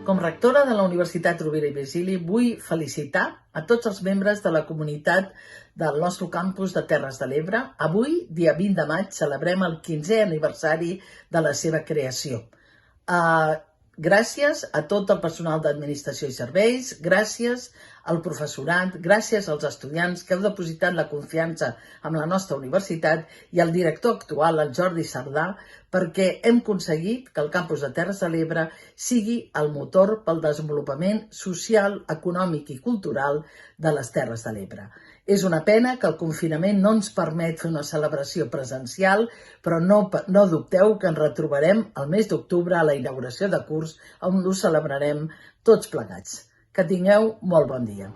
Com rectora de la Universitat Rovira i Virgili, vull felicitar a tots els membres de la comunitat del nostre campus de Terres de l'Ebre. Avui, dia 20 de maig, celebrem el 15è aniversari de la seva creació. Gràcies a tot el personal d'Administració i Serveis, gràcies al professorat, gràcies als estudiants que heu depositat la confiança en la nostra universitat i al director actual, el Jordi Sardà, perquè hem aconseguit que el campus de Terres de l'Ebre sigui el motor pel desenvolupament social, econòmic i cultural de les Terres de l'Ebre. És una pena que el confinament no ens permet fer una celebració presencial, però no dubteu que ens retrobarem el mes d'octubre a la inauguració de curs on ho celebrarem tots plegats. Que tingueu molt bon dia.